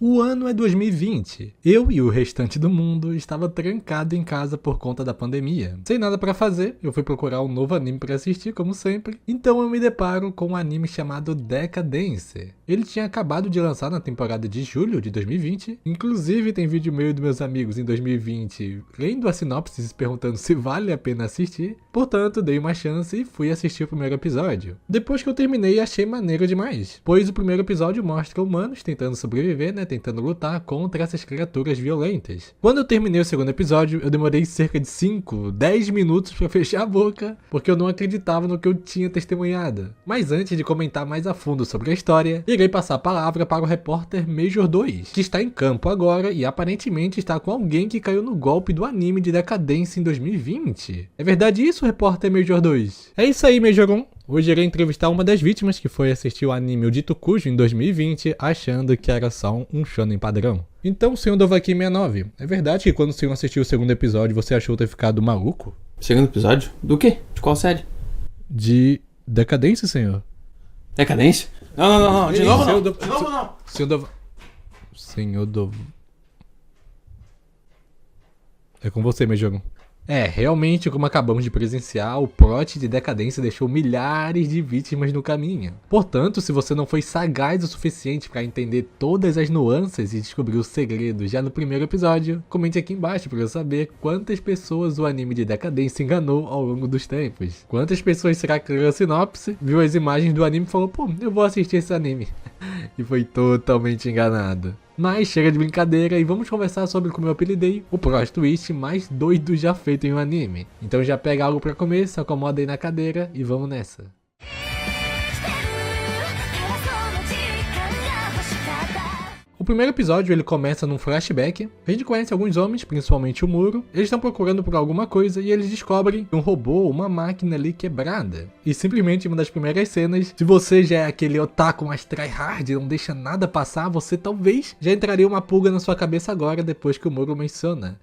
O ano é 2020. Eu e o restante do mundo estava trancado em casa por conta da pandemia. Sem nada pra fazer, eu fui procurar um novo anime pra assistir, como sempre. Então eu me deparo com um anime chamado Decadence. Ele tinha acabado de lançar na temporada de julho de 2020. Inclusive tem vídeo meu e dos meus amigos em 2020 lendo a sinopse e se perguntando se vale a pena assistir. Portanto, dei uma chance e fui assistir o primeiro episódio. Depois que eu terminei, achei maneiro demais, pois o primeiro episódio mostra humanos tentando sobreviver, tentando lutar contra essas criaturas violentas. Quando eu terminei o segundo episódio, eu demorei cerca de 5, 10 minutos pra fechar a boca, porque eu não acreditava no que eu tinha testemunhado. Mas antes de comentar mais a fundo sobre a história, irei passar a palavra para o repórter Major 2, que está em campo agora e aparentemente está com alguém que caiu no golpe do anime de Decadência em 2020. É verdade isso, repórter Major 2? É isso aí, Major 1. Hoje irei entrevistar uma das vítimas que foi assistir o anime O Dito Cujo em 2020, achando que era só um shonen padrão. Então, senhor Dovaki69, é verdade que quando o senhor assistiu o segundo episódio você achou ter ficado maluco? Segundo episódio? Do quê? De qual série? De Decadência, senhor? Decadência? Não. De novo não. De novo não. Senhor Dov... É com você, meu jogo. Realmente, como acabamos de presenciar, o plot de Decadência deixou milhares de vítimas no caminho. Portanto, se você não foi sagaz o suficiente para entender todas as nuances e descobrir os segredos já no primeiro episódio, comente aqui embaixo para eu saber quantas pessoas o anime de Decadência enganou ao longo dos tempos. Quantas pessoas será que leu a sinopse, viu as imagens do anime e falou, pô, eu vou assistir esse anime. E foi totalmente enganado. Mas chega de brincadeira e vamos conversar sobre como eu apelidei o plot twist mais doido já feito em um anime. Então já pega algo pra comer, se acomoda aí na cadeira e vamos nessa. O primeiro episódio ele começa num flashback. A gente conhece alguns homens, principalmente o Muro. Eles estão procurando por alguma coisa e eles descobrem um robô, uma máquina ali quebrada. E simplesmente uma das primeiras cenas, se você já é aquele otaku mais tryhard e não deixa nada passar, você talvez já entraria uma pulga na sua cabeça agora depois que o Muro menciona.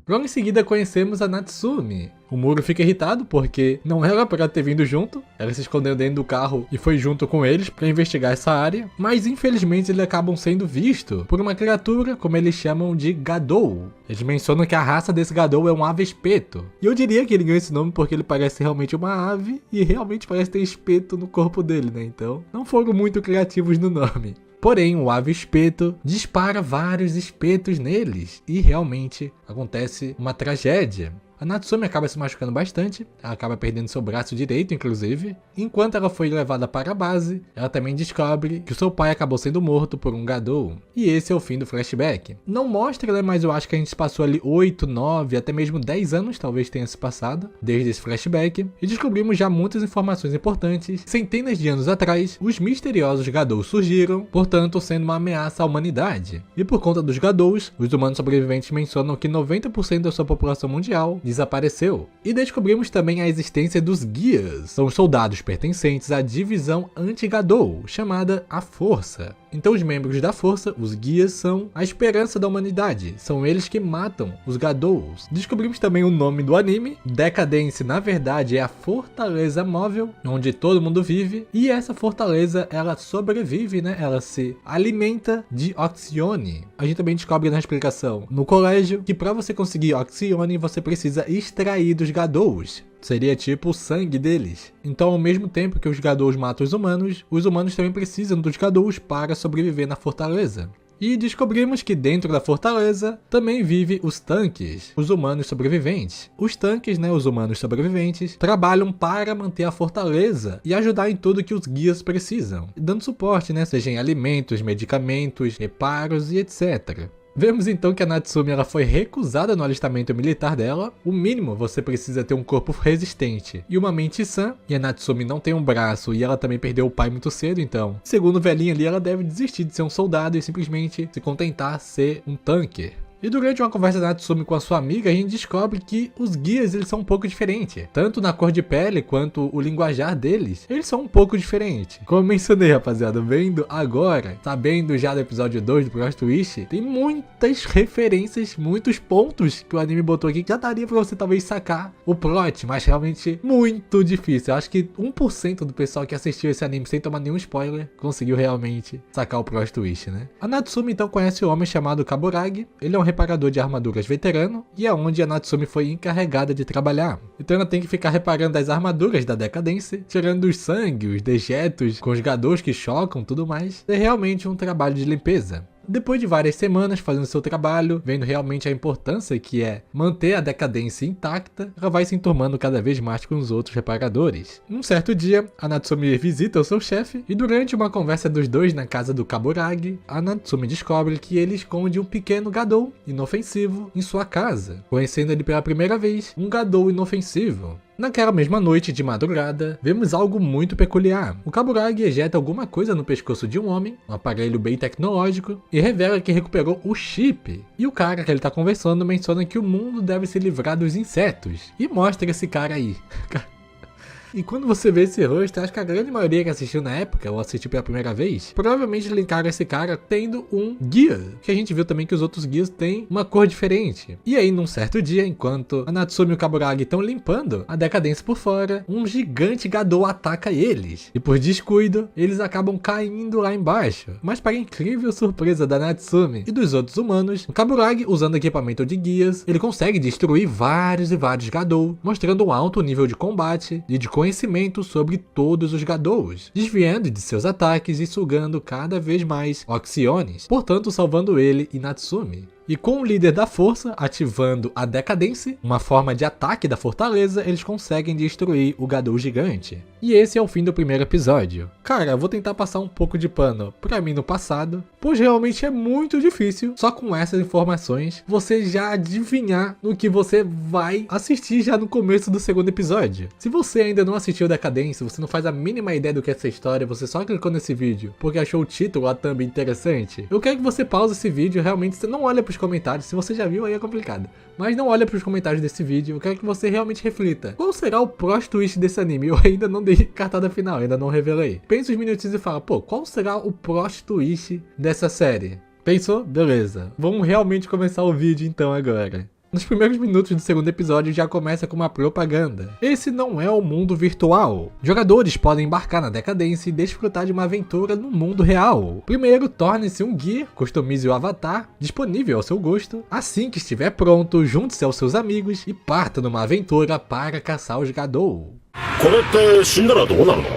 Logo em seguida conhecemos a Natsumi. O Muro fica irritado porque não era para ter vindo junto, ela se escondeu dentro do carro e foi junto com eles para investigar essa área, mas infelizmente eles acabam sendo vistos por uma criatura, como eles chamam de Gadou. Eles mencionam que a raça desse Gadou é um ave espeto, e eu diria que ele ganhou esse nome porque ele parece realmente uma ave e realmente parece ter espeto no corpo dele, então não foram muito criativos no nome. Porém, o ave espeto dispara vários espetos neles e realmente acontece uma tragédia. A Natsumi acaba se machucando bastante, ela acaba perdendo seu braço direito, inclusive. Enquanto ela foi levada para a base, ela também descobre que o seu pai acabou sendo morto por um Gadou. E esse é o fim do flashback. Não mostra, mas eu acho que a gente passou ali 8, 9, até mesmo 10 anos talvez tenha se passado, desde esse flashback. E descobrimos já muitas informações importantes. Centenas de anos atrás, os misteriosos Gadous surgiram, portanto sendo uma ameaça à humanidade. E por conta dos Gadous, os humanos sobreviventes mencionam que 90% da sua população mundial desapareceu. E descobrimos também a existência dos Guias. São os soldados pertencentes à divisão anti-Gadou, chamada a Força. Então os membros da Força, os Guias, são a esperança da humanidade. São eles que matam os Gadous. Descobrimos também o nome do anime. Decadência, na verdade, é a fortaleza móvel, onde todo mundo vive. E essa fortaleza, ela sobrevive, Ela se alimenta de Oxione. A gente também descobre na explicação no colégio que para você conseguir Oxione, você precisa extrair dos Gadous. Seria tipo o sangue deles. Então, ao mesmo tempo que os Gadous matam os humanos também precisam dos Gadous para sobreviver na fortaleza. E descobrimos que dentro da fortaleza também vivem os tanques, os humanos sobreviventes. Os tanques, os humanos sobreviventes, trabalham para manter a fortaleza e ajudar em tudo que os guias precisam, dando suporte, seja em alimentos, medicamentos, reparos e etc. Vemos então que a Natsumi ela foi recusada no alistamento militar dela. O mínimo, você precisa ter um corpo resistente e uma mente sã. E a Natsumi não tem um braço e ela também perdeu o pai muito cedo, então, segundo o velhinho ali, ela deve desistir de ser um soldado e simplesmente se contentar ser um tanque. E durante uma conversa da Natsumi com a sua amiga, a gente descobre que os guias eles são um pouco diferentes. Tanto na cor de pele quanto o linguajar deles, eles são um pouco diferentes. Como eu mencionei, rapaziada, vendo agora, sabendo já do episódio 2 do Plot Twist, tem muitas referências, muitos pontos que o anime botou aqui que já daria pra você talvez sacar o plot, mas realmente muito difícil. Eu acho que 1% do pessoal que assistiu esse anime sem tomar nenhum spoiler conseguiu realmente sacar o Plot Twist, né? A Natsumi então conhece o homem chamado Kaburagi. Ele é um reparador de armaduras veterano e é onde a Natsumi foi encarregada de trabalhar. Então ela tem que ficar reparando as armaduras da Decadência, tirando os sangue, os dejetos, com os gadous que chocam, tudo mais. É realmente um trabalho de limpeza. Depois de várias semanas fazendo seu trabalho, vendo realmente a importância que é manter a Decadência intacta, ela vai se enturmando cada vez mais com os outros reparadores. Num certo dia, a Natsumi visita o seu chefe e durante uma conversa dos dois na casa do Kaburagi, a Natsumi descobre que ele esconde um pequeno gadou inofensivo em sua casa, conhecendo ele pela primeira vez, um gadou inofensivo. Naquela mesma noite de madrugada, vemos algo muito peculiar. O Kaburagi ejeta alguma coisa no pescoço de um homem, um aparelho bem tecnológico, e revela que recuperou o chip. E o cara que ele tá conversando menciona que o mundo deve se livrar dos insetos. E mostra esse cara aí. E quando você vê esse rosto, acho que a grande maioria que assistiu na época, ou assistiu pela primeira vez, provavelmente linkaram esse cara tendo um guia, que a gente viu também que os outros guias têm uma cor diferente. E aí, num certo dia, enquanto a Natsumi e o Kaburagi estão limpando a Decadência por fora, um gigante gadou ataca eles. E por descuido, eles acabam caindo lá embaixo. Mas para a incrível surpresa da Natsumi e dos outros humanos, o Kaburagi, usando equipamento de guias, ele consegue destruir vários e vários gadou, mostrando um alto nível de combate e de conhecimento sobre todos os gadous, desviando de seus ataques e sugando cada vez mais Oxiones, portanto salvando ele e Natsumi. E com o líder da força ativando a Decadência, uma forma de ataque da fortaleza, eles conseguem destruir o gadou gigante. E esse é o fim do primeiro episódio. Cara, eu vou tentar passar um pouco de pano pra mim no passado, pois realmente é muito difícil, só com essas informações, você já adivinhar no que você vai assistir já no começo do segundo episódio. Se você ainda não assistiu Decadência, você não faz a mínima ideia do que é essa história, você só clicou nesse vídeo porque achou o título, a thumb interessante, eu quero que você pause esse vídeo, realmente você não olha pros comentários, se você já viu aí é complicado, mas não olha pros comentários desse vídeo, eu quero que você realmente reflita. Qual será o plot twist desse anime? Eu ainda não dei cartada final, ainda não revelei. Pensa uns minutinhos e fala, pô, qual será o plot twist dessa série? Pensou? Beleza. Vamos realmente começar o vídeo então agora. Nos primeiros minutos do segundo episódio já começa com uma propaganda. Esse não é o mundo virtual. Jogadores podem embarcar na Decadência e desfrutar de uma aventura no mundo real. Primeiro, torne-se um guia, customize o avatar, disponível ao seu gosto. Assim que estiver pronto, junte-se aos seus amigos e parta numa aventura para caçar os gadou. これって死んだらどうなるの？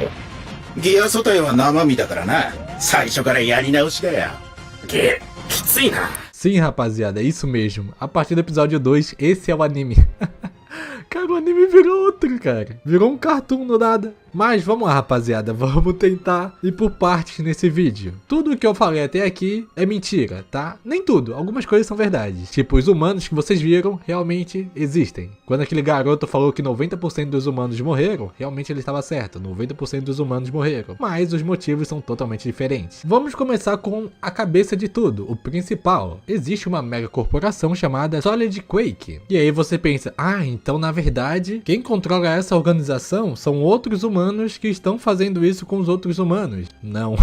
ギア素体は生身だからな。最初からやり直しだよ。きついな。 Sim, rapaziada, é isso mesmo. A partir do episódio 2, esse é o anime. Cara, o anime virou outro, cara. Virou um cartoon no nada. Mas vamos lá, rapaziada, vamos tentar ir por partes nesse vídeo. Tudo o que eu falei até aqui é mentira, tá? Nem tudo, algumas coisas são verdades. Tipo, os humanos que vocês viram realmente existem. Quando aquele garoto falou que 90% dos humanos morreram, realmente ele estava certo, 90% dos humanos morreram. Mas os motivos são totalmente diferentes. Vamos começar com a cabeça de tudo, o principal. Existe uma mega corporação chamada Solid Quake. E aí você pensa, então na verdade, quem controla essa organização são outros humanos que estão fazendo isso com os outros humanos. Não.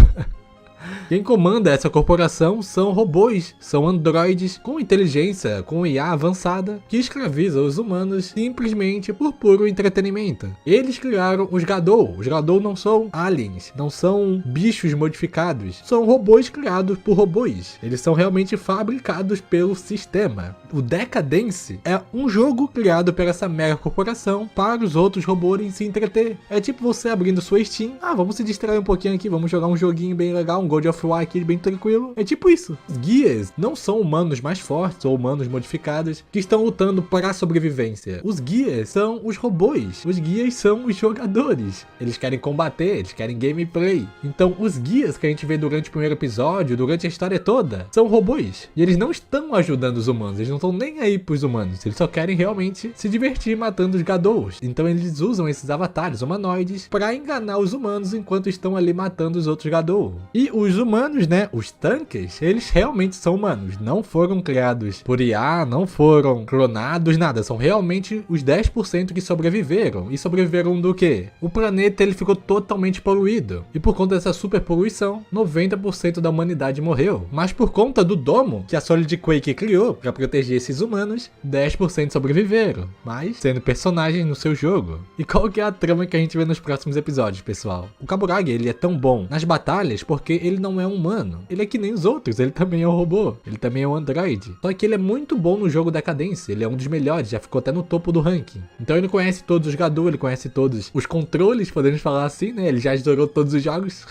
Quem comanda essa corporação são robôs, são androides com inteligência, com IA avançada, que escravizam os humanos simplesmente por puro entretenimento. Eles criaram os gadou. Os gadou não são aliens, não são bichos modificados, são robôs criados por robôs. Eles são realmente fabricados pelo sistema. O Decadence é um jogo criado por essa mega corporação para os outros robôs se entreter. É tipo você abrindo sua Steam, vamos se distrair um pouquinho aqui, vamos jogar um joguinho bem legal, um God of War aqui bem tranquilo. É tipo isso. Os guias não são humanos mais fortes ou humanos modificados que estão lutando para a sobrevivência. Os guias são os robôs. Os guias são os jogadores. Eles querem combater, eles querem gameplay. Então os guias que a gente vê durante o primeiro episódio, durante a história toda, são robôs. E eles não estão ajudando os humanos, eles não estão nem aí pros humanos. Eles só querem realmente se divertir matando os gadous. Então eles usam esses avatares humanoides para enganar os humanos enquanto estão ali matando os outros gadou. E os humanos, né, os tanques, eles realmente são humanos, não foram criados por IA, não foram clonados, nada, são realmente os 10% que sobreviveram. E sobreviveram do quê? O planeta ele ficou totalmente poluído, e por conta dessa super poluição, 90% da humanidade morreu. Mas por conta do domo que a Solid Quake criou para proteger esses humanos, 10% sobreviveram, mas sendo personagens no seu jogo. E qual que é a trama que a gente vê nos próximos episódios, pessoal? O Kaburagi, ele é tão bom nas batalhas porque ele não é humano. Ele é que nem os outros, ele também é um robô, ele também é um androide. Só que ele é muito bom no jogo Decadência, ele é um dos melhores, já ficou até no topo do ranking. Então ele conhece todos os Gadu, ele conhece todos os controles, podemos falar assim, né? Ele já estourou todos os jogos.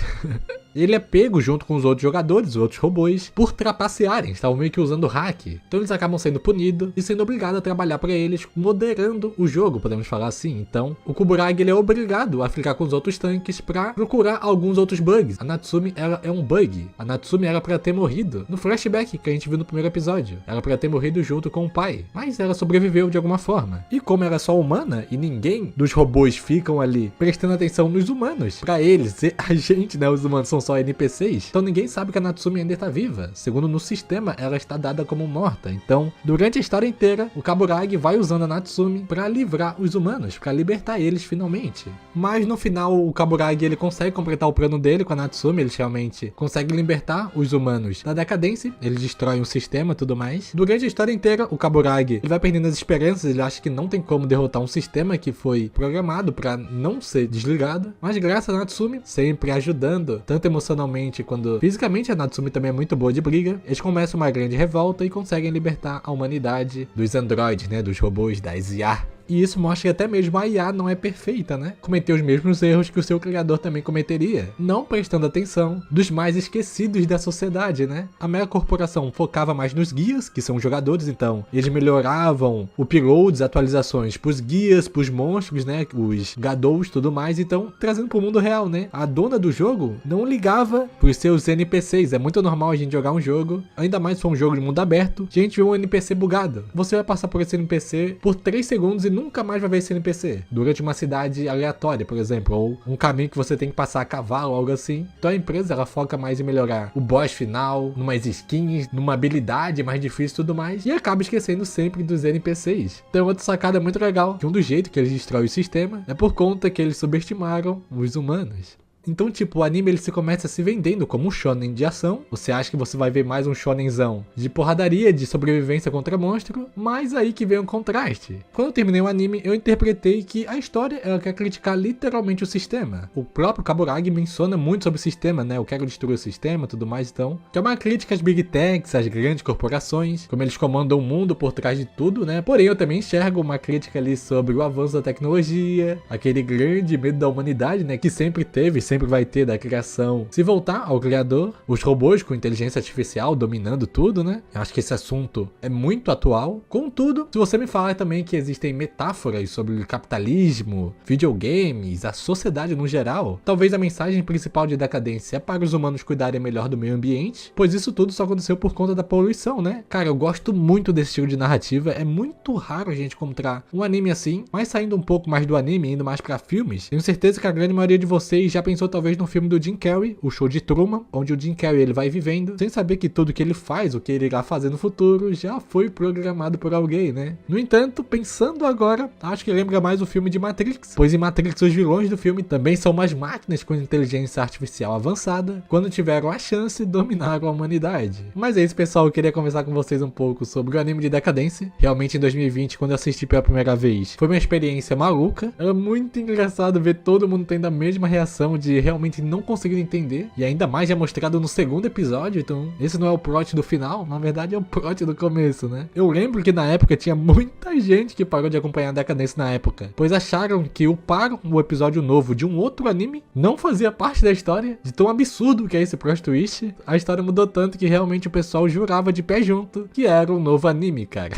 Ele é pego junto com os outros jogadores, os outros robôs, por trapacearem, estavam meio que usando hack. Então eles acabam sendo punidos e sendo obrigados a trabalhar para eles, moderando o jogo, podemos falar assim. Então, o Kaburagi ele é obrigado a ficar com os outros tanques para procurar alguns outros bugs. A Natsumi, ela é um bug. A Natsumi era para ter morrido no flashback que a gente viu no primeiro episódio. Era para ter morrido junto com o pai, mas ela sobreviveu de alguma forma. E como ela é só humana e ninguém dos robôs ficam ali prestando atenção nos humanos, para eles, a gente, né, os humanos são só NPCs, então ninguém sabe que a Natsumi ainda está viva. Segundo no sistema, ela está dada como morta. Então, durante a história inteira, o Kaburagi vai usando a Natsumi para livrar os humanos, para libertar eles finalmente. Mas no final, o Kaburagi ele consegue completar o plano dele com a Natsumi, eles realmente conseguem libertar os humanos da decadência, eles destroem o sistema e tudo mais. Durante a história inteira, o Kaburagi ele vai perdendo as esperanças, ele acha que não tem como derrotar um sistema que foi programado para não ser desligado, mas graças a Natsumi, sempre ajudando, tanto emocionalmente quando fisicamente, a Natsumi também é muito boa de briga, eles começam uma grande revolta e conseguem libertar a humanidade dos androides, né, dos robôs, das IA. E isso mostra que até mesmo a IA não é perfeita, né? Cometeu os mesmos erros que o seu criador também cometeria, não prestando atenção dos mais esquecidos da sociedade, né? A mega corporação focava mais nos guias, que são os jogadores, então eles melhoravam uploads, atualizações pros guias, pros monstros, né? Os Gadous e tudo mais, então trazendo pro mundo real, né? A dona do jogo não ligava pros seus NPCs, é muito normal a gente jogar um jogo, ainda mais se for um jogo de mundo aberto, a gente vê um NPC bugado. Você vai passar por esse NPC por 3 segundos e nunca mais vai ver esse NPC durante uma cidade aleatória, por exemplo, ou um caminho que você tem que passar a cavalo, algo assim. Então a empresa ela foca mais em melhorar o boss final, numas skins, numa habilidade mais difícil e tudo mais, e acaba esquecendo sempre dos NPCs. Então outra sacada muito legal, que um dos jeitos que eles destroem o sistema é por conta que eles subestimaram os humanos. Então, tipo, o anime ele se começa se vendendo como um shonen de ação. Você acha que você vai ver mais um shonenzão de porradaria, de sobrevivência contra monstro, mas aí que vem um contraste. Quando eu terminei o anime, eu interpretei que a história ela quer criticar literalmente o sistema. O próprio Kaburagi menciona muito sobre o sistema, né? Eu quero destruir o sistema, tudo mais, então. Que é uma crítica às big techs, às grandes corporações, como eles comandam o mundo por trás de tudo, né? Porém, eu também enxergo uma crítica ali sobre o avanço da tecnologia, aquele grande medo da humanidade, né? Que sempre teve, sempre vai ter da criação se voltar ao criador, os robôs com inteligência artificial dominando tudo, né? Eu acho que esse assunto é muito atual. Contudo, se você me falar também que existem metáforas sobre o capitalismo, videogames, a sociedade no geral, talvez a mensagem principal de Decadência é para os humanos cuidarem melhor do meio ambiente, pois isso tudo só aconteceu por conta da poluição, né? Cara, eu gosto muito desse estilo de narrativa, é muito raro a gente encontrar um anime assim, mas saindo um pouco mais do anime, indo mais pra filmes, tenho certeza que a grande maioria de vocês já pensou talvez no filme do Jim Carrey, o Show de Truman, onde o Jim Carrey ele vai vivendo, sem saber que tudo que ele faz, o que ele irá fazer no futuro, já foi programado por alguém, né? No entanto, pensando agora, acho que lembra mais o filme de Matrix, pois em Matrix os vilões do filme também são umas máquinas com inteligência artificial avançada, quando tiveram a chance, dominaram a humanidade. Mas é isso, pessoal, eu queria conversar com vocês um pouco sobre o anime de Decadência. Realmente em 2020, quando eu assisti pela primeira vez, foi uma experiência maluca. Era muito engraçado ver todo mundo tendo a mesma reação de realmente não conseguindo entender, e ainda mais já mostrado no segundo episódio, então esse não é o plot do final, na verdade é o plot do começo, né? Eu lembro que na época tinha muita gente que parou de acompanhar a Decadência na época, pois acharam que upar o episódio novo de um outro anime não fazia parte da história, de tão absurdo que é esse plot twist. A história mudou tanto que realmente o pessoal jurava de pé junto que era um novo anime, cara.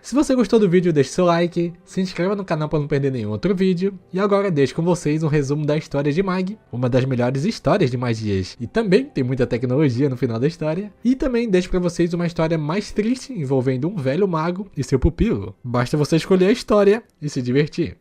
Se você gostou do vídeo, deixe seu like, se inscreva no canal para não perder nenhum outro vídeo, e agora deixo com vocês um resumo da história de Mag, uma das melhores histórias de magias, e também tem muita tecnologia no final da história, e também deixo para vocês uma história mais triste envolvendo um velho mago e seu pupilo. Basta você escolher a história e se divertir.